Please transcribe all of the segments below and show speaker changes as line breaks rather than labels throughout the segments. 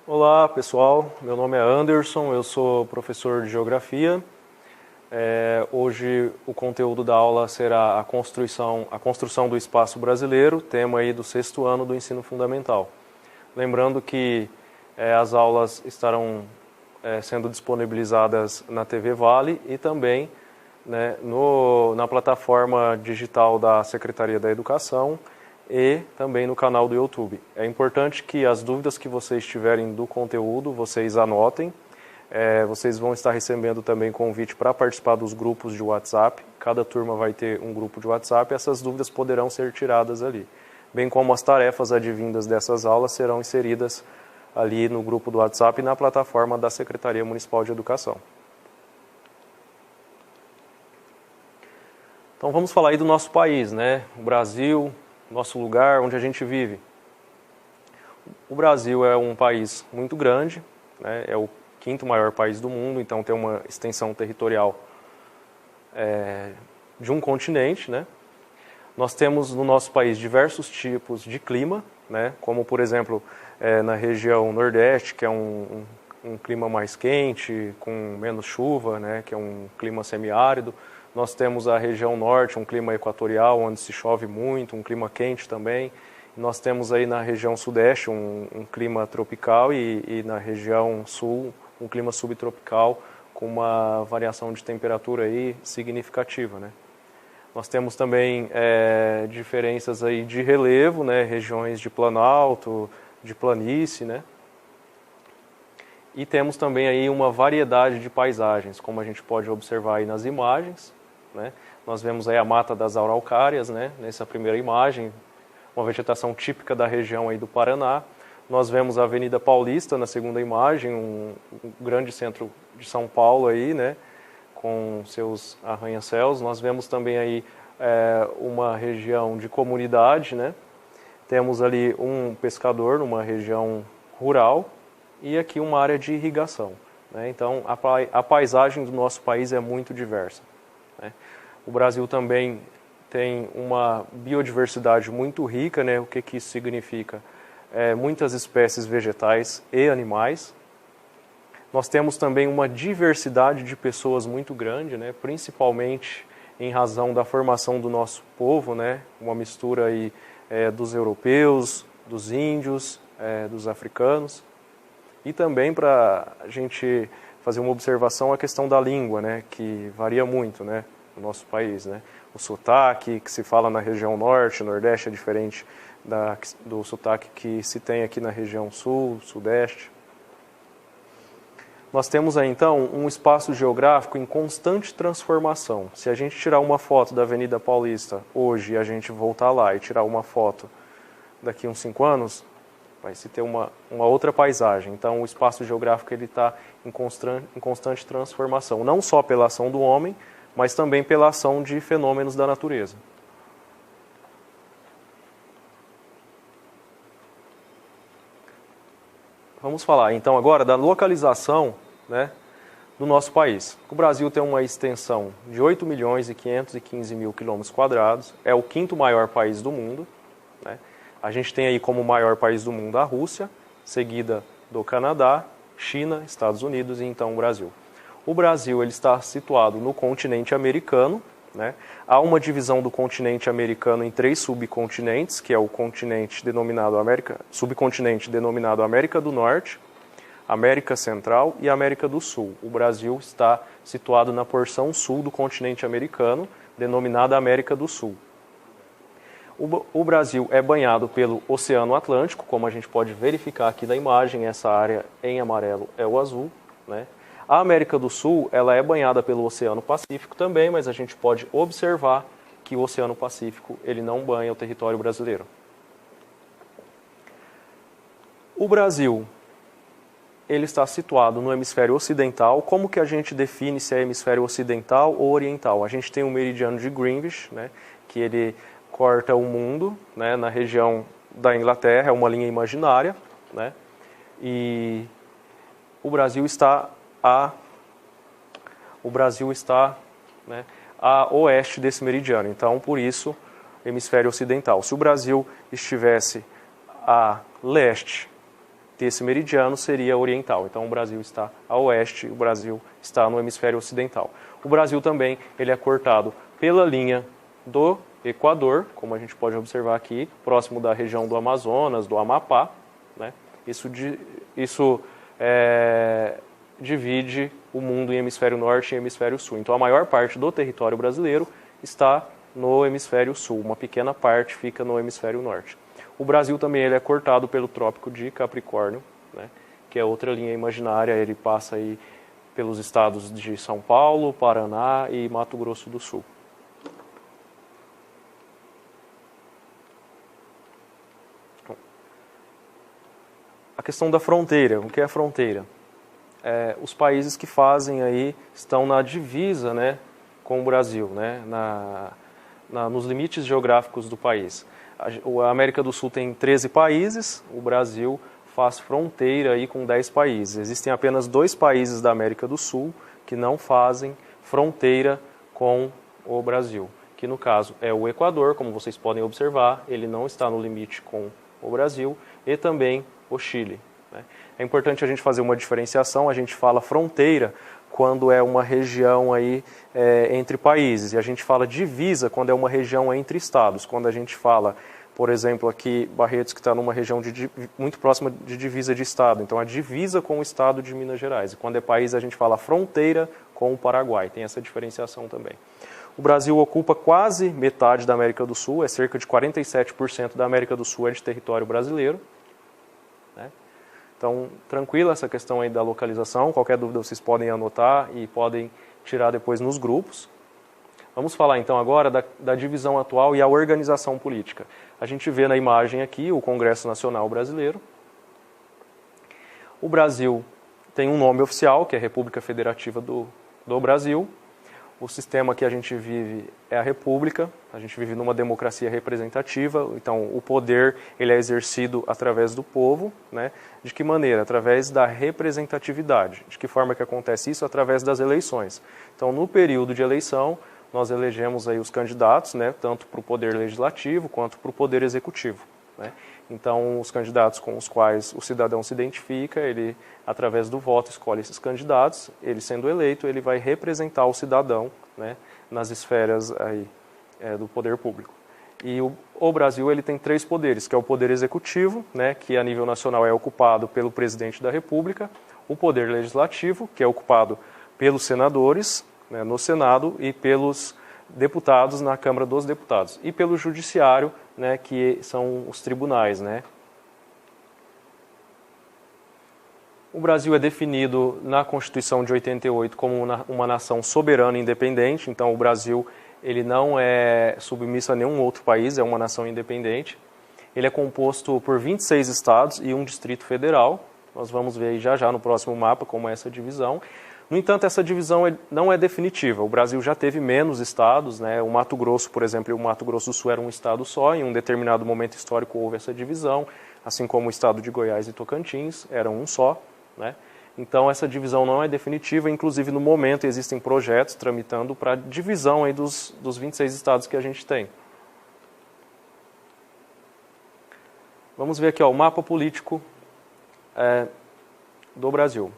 Olá pessoal, meu nome é Anderson, eu sou professor de Geografia. Hoje o conteúdo da aula será a construção do espaço brasileiro, tema aí do 6º ano do ensino fundamental. Lembrando que as aulas estarão sendo disponibilizadas na TV Vale e também na plataforma digital da Secretaria da Educação e também no canal do YouTube. É importante que as dúvidas que vocês tiverem do conteúdo, vocês anotem. Vocês vão estar recebendo também convite para participar dos grupos de WhatsApp. Cada turma vai ter um grupo de WhatsApp e essas dúvidas poderão ser tiradas ali. Bem como as tarefas advindas dessas aulas serão inseridas ali no grupo do WhatsApp e na plataforma da Secretaria Municipal de Educação. Então vamos falar aí do nosso país, né? O Brasil, nosso lugar, onde a gente vive. O Brasil é um país muito grande, né? É o 5º maior país do mundo, então tem uma extensão territorial de um continente, né? Nós temos no nosso país diversos tipos de clima, né? Como por exemplo na região Nordeste, que é um clima mais quente, com menos chuva, né? Que é um clima semiárido. Nós temos a região norte, um clima equatorial, onde se chove muito, um clima quente também. Nós temos aí na região sudeste um clima tropical e na região sul um clima subtropical com uma variação de temperatura aí significativa, né? Nós temos também diferenças aí de relevo, né? Regiões de planalto, de planície, né? E temos também aí uma variedade de paisagens, como a gente pode observar aí nas imagens, né? Nós vemos aí a Mata das Araucárias, né? Nessa primeira imagem, uma vegetação típica da região aí do Paraná. Nós vemos a Avenida Paulista na segunda imagem, um grande centro de São Paulo aí, né? Com seus arranha-céus. Nós vemos também aí uma região de comunidade, né? Temos ali um pescador numa região rural e aqui uma área de irrigação, né? Então a paisagem do nosso país é muito diversa, né? O Brasil também tem uma biodiversidade muito rica, né? O que isso significa? Muitas espécies vegetais e animais. Nós temos também uma diversidade de pessoas muito grande, né? Principalmente em razão da formação do nosso povo, né? Uma mistura aí, dos europeus, dos índios, dos africanos. E também para a gente fazer uma observação a questão da língua, né? Que varia muito, né? No nosso país, né? O sotaque que se fala na região norte, nordeste é diferente do sotaque que se tem aqui na região sul, sudeste. Nós temos aí então um espaço geográfico em constante transformação. Se a gente tirar uma foto da Avenida Paulista hoje e a gente voltar lá e tirar uma foto daqui a uns 5 anos, vai se ter uma outra paisagem. Então o espaço geográfico ele está em constante transformação, não só pela ação do homem, mas também pela ação de fenômenos da natureza. Vamos falar então agora da localização, né, do nosso país. O Brasil tem uma extensão de 8.515.000 km², é o 5º maior país do mundo, né? A gente tem aí como maior país do mundo a Rússia, seguida do Canadá, China, Estados Unidos e então o Brasil. O Brasil ele está situado no continente americano, né? Há uma divisão do continente americano em 3 subcontinentes, que é o subcontinente denominado América do Norte, América Central e América do Sul. O Brasil está situado na porção sul do continente americano, denominada América do Sul. O Brasil é banhado pelo Oceano Atlântico, como a gente pode verificar aqui na imagem, essa área em amarelo é o azul, né? A América do Sul ela é banhada pelo Oceano Pacífico também, mas a gente pode observar que o Oceano Pacífico ele não banha o território brasileiro. O Brasil ele está situado no hemisfério ocidental. Como que a gente define se é hemisfério ocidental ou oriental? A gente tem o meridiano de Greenwich, né, que ele corta o mundo, né, na região da Inglaterra, é uma linha imaginária, né, e o Brasil está né, a oeste desse meridiano. Então, por isso, hemisfério ocidental. Se o Brasil estivesse a leste desse meridiano seria oriental. Então o Brasil está a oeste, o Brasil está no hemisfério ocidental. O Brasil também ele é cortado pela linha do Equador, como a gente pode observar aqui, próximo da região do Amazonas, do Amapá, né? Isso divide o mundo em hemisfério norte e hemisfério sul. Então a maior parte do território brasileiro está no hemisfério sul, uma pequena parte fica no hemisfério norte. O Brasil também ele é cortado pelo Trópico de Capricórnio, né, que é outra linha imaginária, ele passa aí pelos estados de São Paulo, Paraná e Mato Grosso do Sul. A questão da fronteira, o que é a fronteira? Os países que fazem aí, estão na divisa, né, com o Brasil, né, nos limites geográficos do país. A América do Sul tem 13 países, o Brasil faz fronteira aí com 10 países. Existem apenas 2 países da América do Sul que não fazem fronteira com o Brasil, que no caso é o Equador, como vocês podem observar, ele não está no limite com o Brasil, e também o Chile, né? É importante a gente fazer uma diferenciação, a gente fala fronteira quando é uma região aí, entre países, e a gente fala divisa quando é uma região entre estados. Quando a gente fala, por exemplo, aqui Barretos, que está numa região muito próxima de divisa de estado, então a divisa com o estado de Minas Gerais. E quando é país a gente fala fronteira com o Paraguai, tem essa diferenciação também. O Brasil ocupa quase metade da América do Sul, cerca de 47% da América do Sul é de território brasileiro, né? Então, tranquila essa questão aí da localização, qualquer dúvida vocês podem anotar e podem tirar depois nos grupos. Vamos falar então agora da divisão atual e a organização política. A gente vê na imagem aqui o Congresso Nacional Brasileiro. O Brasil tem um nome oficial, que é República Federativa do Brasil. O sistema que a gente vive é a República, a gente vive numa democracia representativa, então o poder ele é exercido através do povo, né? De que maneira? Através da representatividade. De que forma que acontece isso? Através das eleições. Então, no período de eleição, nós elegemos aí os candidatos, né? Tanto para o poder legislativo quanto para o poder executivo, né? Então, os candidatos com os quais o cidadão se identifica, ele, através do voto, escolhe esses candidatos. Ele, sendo eleito, ele vai representar o cidadão, né, nas esferas aí, do poder público. E o Brasil ele tem 3 poderes, que é o poder executivo, né, que a nível nacional é ocupado pelo presidente da República, o poder legislativo, que é ocupado pelos senadores, né, no Senado, e pelos deputados na Câmara dos Deputados, e pelo judiciário, né, que são os tribunais, né. O Brasil é definido na Constituição de 88 como uma nação soberana e independente, então o Brasil ele não é submisso a nenhum outro país, é uma nação independente. Ele é composto por 26 estados e um distrito federal. Nós vamos ver aí já no próximo mapa como é essa divisão. No entanto, essa divisão não é definitiva. O Brasil já teve menos estados, né? O Mato Grosso, por exemplo, o Mato Grosso do Sul era um estado só, em um determinado momento histórico houve essa divisão, assim como o estado de Goiás e Tocantins eram um só, né? Então essa divisão não é definitiva, inclusive no momento existem projetos tramitando para divisão aí dos 26 estados que a gente tem. Vamos ver aqui, ó, o mapa político do Brasil.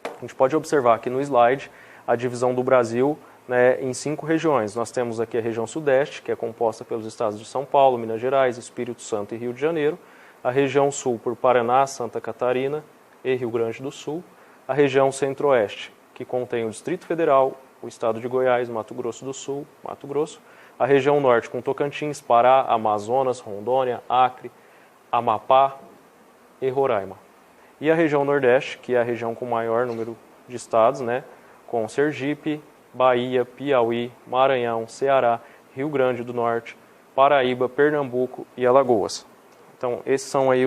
A gente pode observar aqui no slide a divisão do Brasil, né, em 5 regiões. Nós temos aqui a região sudeste, que é composta pelos estados de São Paulo, Minas Gerais, Espírito Santo e Rio de Janeiro. A região sul por Paraná, Santa Catarina e Rio Grande do Sul. A região centro-oeste, que contém o Distrito Federal, o estado de Goiás, Mato Grosso do Sul, Mato Grosso. A região norte com Tocantins, Pará, Amazonas, Rondônia, Acre, Amapá e Roraima. E a região nordeste, que é a região com maior número de estados, né, com Sergipe, Bahia, Piauí, Maranhão, Ceará, Rio Grande do Norte, Paraíba, Pernambuco e Alagoas. Então, esses são aí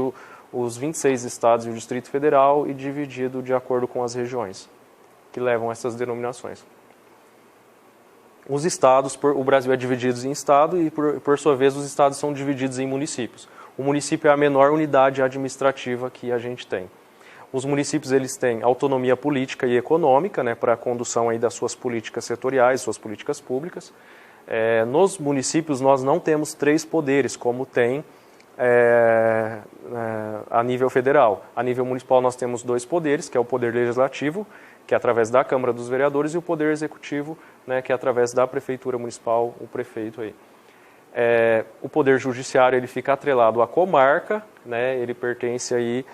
os 26 estados e o Distrito Federal, e dividido de acordo com as regiões que levam essas denominações. Os estados, o Brasil é dividido em estado e, por sua vez, os estados são divididos em municípios. O município é a menor unidade administrativa que a gente tem. Os municípios eles têm autonomia política e econômica, né, para a condução aí das suas políticas setoriais, suas políticas públicas. Nos municípios nós não temos 3 poderes, como tem a nível federal. A nível municipal nós temos 2 poderes, que é o poder legislativo, que é através da Câmara dos Vereadores, e o poder executivo, né, que é através da Prefeitura Municipal, o prefeito aí. O poder judiciário ele fica atrelado à comarca, né, ele pertence aí,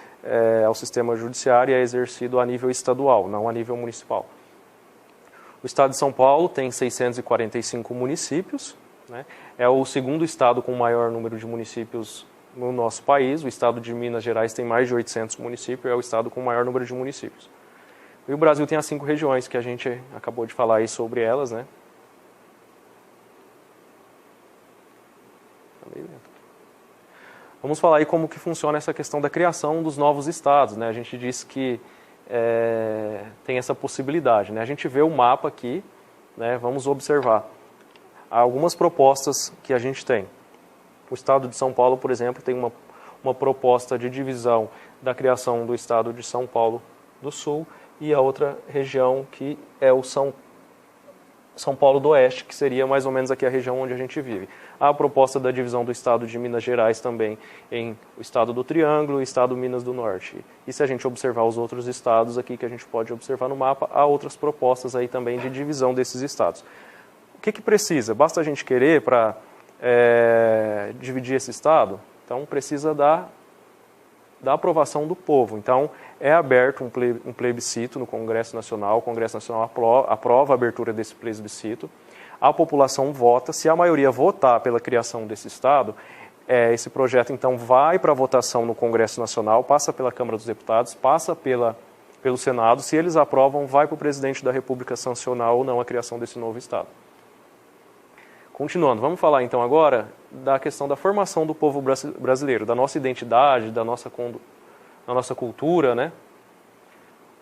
ao sistema judiciário e é exercido a nível estadual, não a nível municipal. O estado de São Paulo tem 645 municípios, né, é o segundo estado com o maior número de municípios no nosso país. O estado de Minas Gerais tem mais de 800 municípios, é o estado com o maior número de municípios. E o Brasil tem as 5 regiões, que a gente acabou de falar aí sobre elas, né? Vamos falar aí como que funciona essa questão da criação dos novos estados, né? A gente disse que tem essa possibilidade, né? A gente vê o mapa aqui, né? Vamos observar algumas propostas que a gente tem. O estado de São Paulo, por exemplo, tem uma proposta de divisão da criação do estado de São Paulo do Sul e a outra região que é o São Paulo do Oeste, que seria mais ou menos aqui a região onde a gente vive. Há a proposta da divisão do estado de Minas Gerais também em o estado do Triângulo e o estado Minas do Norte. E se a gente observar os outros estados aqui que a gente pode observar no mapa, há outras propostas aí também de divisão desses estados. O que precisa? Basta a gente querer para dividir esse estado? Então precisa da aprovação do povo. Então é aberto um plebiscito no Congresso Nacional, o Congresso Nacional aprova a abertura desse plebiscito, a população vota, se a maioria votar pela criação desse estado, esse projeto então vai para a votação no Congresso Nacional, passa pela Câmara dos Deputados, passa pelo Senado, se eles aprovam, vai para o presidente da República sancionar ou não a criação desse novo estado. Continuando, vamos falar então agora da questão da formação do povo brasileiro, da nossa identidade, da nossa cultura, né?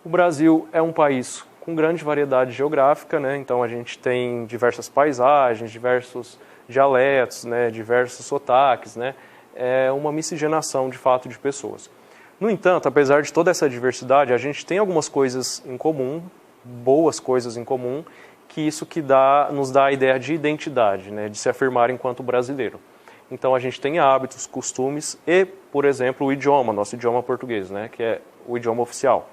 O Brasil é um país com grande variedade geográfica, né? Então a gente tem diversas paisagens, diversos dialetos, né? Diversos sotaques, né? É uma miscigenação de fato de pessoas. No entanto, apesar de toda essa diversidade, a gente tem algumas coisas em comum, boas coisas em comum, que isso que nos dá a ideia de identidade, né, de se afirmar enquanto brasileiro. Então a gente tem hábitos, costumes e, por exemplo, o idioma, nosso idioma português, né, que é o idioma oficial.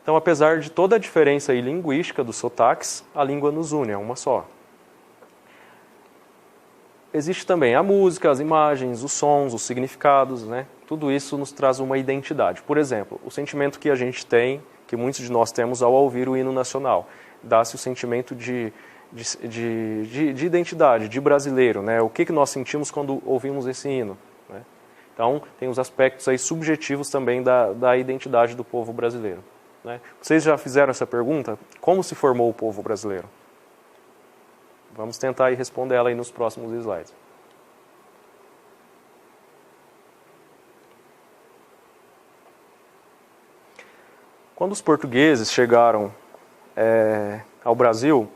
Então, apesar de toda a diferença aí linguística dos sotaques, a língua nos une, é uma só. Existe também a música, as imagens, os sons, os significados, né? Tudo isso nos traz uma identidade. Por exemplo, o sentimento que a gente tem, que muitos de nós temos ao ouvir o hino nacional, dá-se o sentimento de identidade, de brasileiro, né? O que nós sentimos quando ouvimos esse hino, né? Então, tem os aspectos aí subjetivos também da identidade do povo brasileiro, né? Vocês já fizeram essa pergunta? Como se formou o povo brasileiro? Vamos tentar aí responder ela aí nos próximos slides. Quando os portugueses chegaram ao Brasil,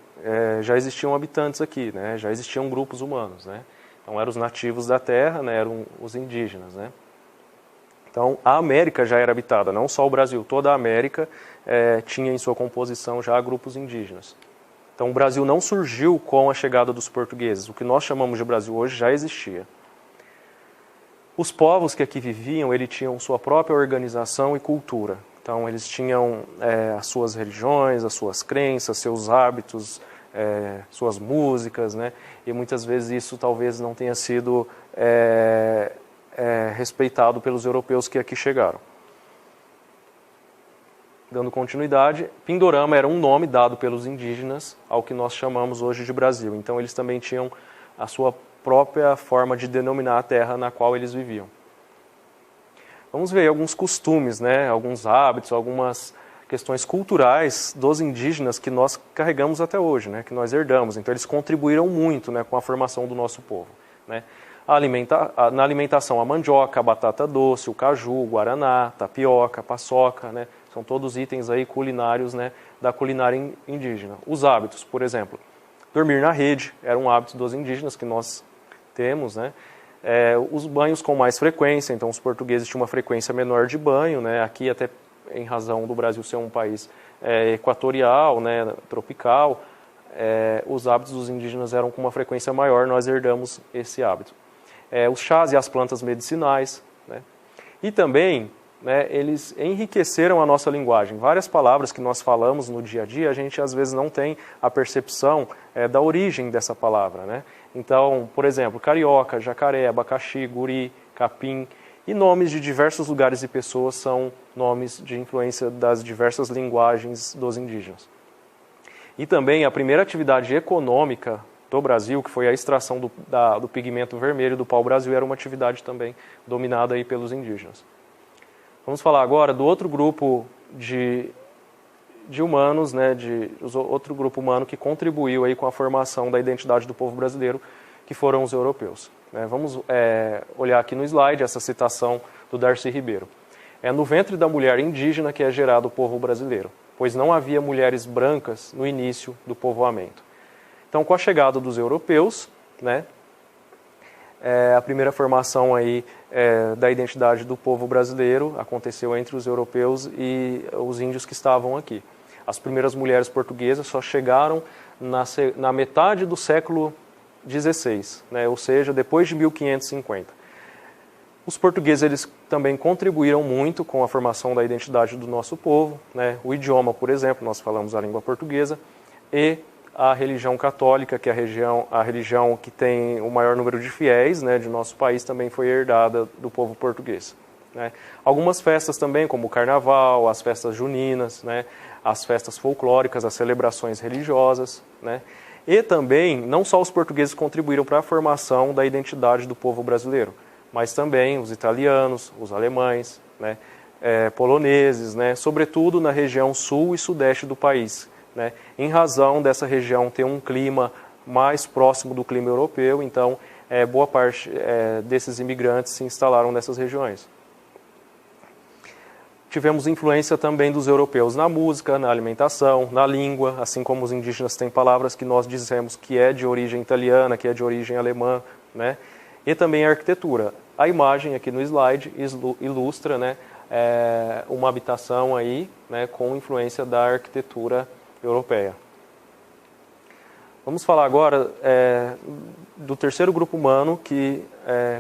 já existiam habitantes aqui, né? Já existiam grupos humanos, né? Então eram os nativos da terra, né? Eram os indígenas, né? Então a América já era habitada, não só o Brasil, toda a América tinha em sua composição já grupos indígenas. Então o Brasil não surgiu com a chegada dos portugueses, o que nós chamamos de Brasil hoje já existia. Os povos que aqui viviam, eles tinham sua própria organização e cultura. Então, eles tinham as suas religiões, as suas crenças, seus hábitos, suas músicas, né? E muitas vezes isso talvez não tenha sido respeitado pelos europeus que aqui chegaram. Dando continuidade, Pindorama era um nome dado pelos indígenas ao que nós chamamos hoje de Brasil. Então, eles também tinham a sua própria forma de denominar a terra na qual eles viviam. Vamos ver alguns costumes, né, alguns hábitos, algumas questões culturais dos indígenas que nós carregamos até hoje, né, que nós herdamos. Então, eles contribuíram muito, né, com a formação do nosso povo, né. Na alimentação, a mandioca, a batata doce, o caju, o guaraná, tapioca, paçoca, né, são todos itens aí culinários, né, da culinária indígena. Os hábitos, por exemplo, dormir na rede era um hábito dos indígenas que nós temos, né. Os banhos com mais frequência, então os portugueses tinham uma frequência menor de banho, né? Aqui até em razão do Brasil ser um país equatorial, né? Tropical, os hábitos dos indígenas eram com uma frequência maior, nós herdamos esse hábito. os chás e as plantas medicinais, né? E também, né, eles enriqueceram a nossa linguagem. Várias palavras que nós falamos no dia a dia, a gente às vezes não tem a percepção da origem dessa palavra, né? Então, por exemplo, carioca, jacaré, abacaxi, guri, capim e nomes de diversos lugares e pessoas são nomes de influência das diversas linguagens dos indígenas. E também a primeira atividade econômica do Brasil, que foi a extração do pigmento vermelho do pau-brasil, era uma atividade também dominada aí pelos indígenas. Vamos falar agora do outro grupo de humanos, né, outro grupo humano que contribuiu aí com a formação da identidade do povo brasileiro, que foram os europeus. Vamos olhar aqui no slide essa citação do Darcy Ribeiro. É no ventre da mulher indígena que é gerado o povo brasileiro, pois não havia mulheres brancas no início do povoamento. Então, com a chegada dos europeus, né, a primeira formação aí da identidade do povo brasileiro aconteceu entre os europeus e os índios que estavam aqui. As primeiras mulheres portuguesas só chegaram na metade do século XVI, né, ou seja, depois de 1550. Os portugueses eles também contribuíram muito com a formação da identidade do nosso povo, né, o idioma, por exemplo, nós falamos a língua portuguesa, e a religião católica, que é a religião que tem o maior número de fiéis, né, de nosso país, também foi herdada do povo português, né. Algumas festas também, como o carnaval, as festas juninas, né, as festas folclóricas, as celebrações religiosas, né. E também, não só os portugueses contribuíram para a formação da identidade do povo brasileiro, mas também os italianos, os alemães, né, poloneses, né, sobretudo na região sul e sudeste do país, né, em razão dessa região ter um clima mais próximo do clima europeu, então boa parte desses imigrantes se instalaram nessas regiões. Tivemos influência também dos europeus na música, na alimentação, na língua, assim como os indígenas têm palavras que nós dizemos que é de origem italiana, que é de origem alemã, né? E também a arquitetura. A imagem aqui no slide ilustra, né, uma habitação aí, né, com influência da arquitetura europeia. Vamos falar agora do terceiro grupo humano que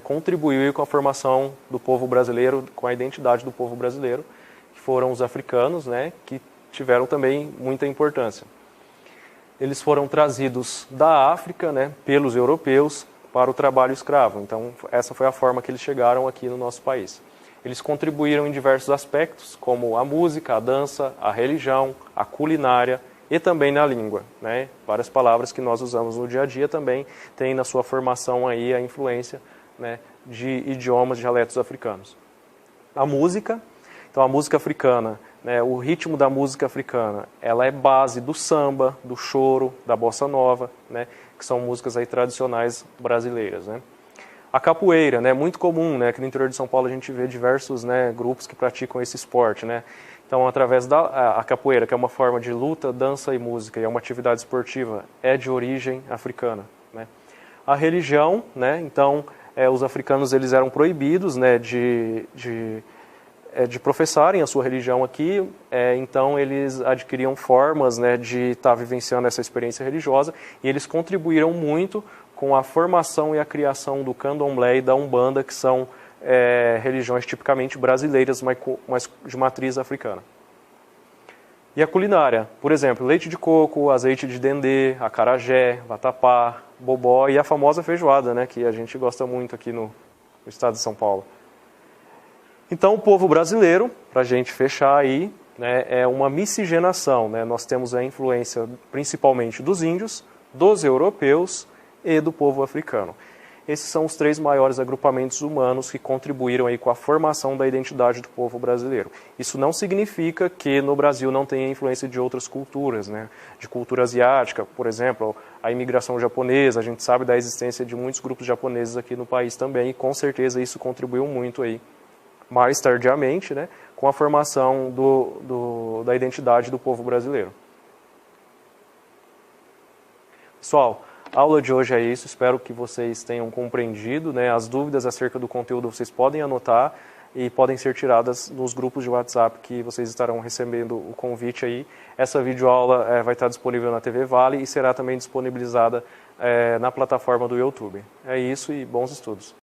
contribuiu com a formação do povo brasileiro, com a identidade do povo brasileiro, que foram os africanos, né, que tiveram também muita importância. Eles foram trazidos da África, né, pelos europeus para o trabalho escravo. Então, essa foi a forma que eles chegaram aqui no nosso país. Eles contribuíram em diversos aspectos, como a música, a dança, a religião, a culinária e também na língua, né? Várias palavras que nós usamos no dia a dia também têm na sua formação aí a influência, né, de idiomas, dialetos africanos. A música, então a música africana, né, o ritmo da música africana, ela é base do samba, do choro, da bossa nova, né, que são músicas aí tradicionais brasileiras, né. A capoeira, né, muito comum, né, aqui no interior de São Paulo a gente vê diversos, né, grupos que praticam esse esporte, né. Então, através da capoeira, que é uma forma de luta, dança e música, e é uma atividade esportiva, é de origem africana, né. A religião, né, então, os africanos eles eram proibidos, né, de professarem a sua religião aqui, então eles adquiriam formas, né, de estar vivenciando essa experiência religiosa, e eles contribuíram muito com a formação e a criação do candomblé e da umbanda, que são religiões tipicamente brasileiras, mas de matriz africana. E a culinária, por exemplo, leite de coco, azeite de dendê, acarajé, vatapá, bobó e a famosa feijoada, né, que a gente gosta muito aqui no estado de São Paulo. Então, o povo brasileiro, para a gente fechar aí, né, é uma miscigenação, né? Nós temos a influência principalmente dos índios, dos europeus e do povo africano. Esses são os três maiores agrupamentos humanos que contribuíram aí com a formação da identidade do povo brasileiro. Isso não significa que no Brasil não tenha influência de outras culturas, né? De cultura asiática, por exemplo, a imigração japonesa, a gente sabe da existência de muitos grupos japoneses aqui no país também, e com certeza isso contribuiu muito aí, mais tardiamente, né, com a formação da identidade do povo brasileiro. Pessoal, a aula de hoje é isso, espero que vocês tenham compreendido, né, as dúvidas acerca do conteúdo vocês podem anotar e podem ser tiradas nos grupos de WhatsApp que vocês estarão recebendo o convite aí. Essa videoaula vai estar disponível na TV Vale e será também disponibilizada na plataforma do YouTube. É isso e bons estudos.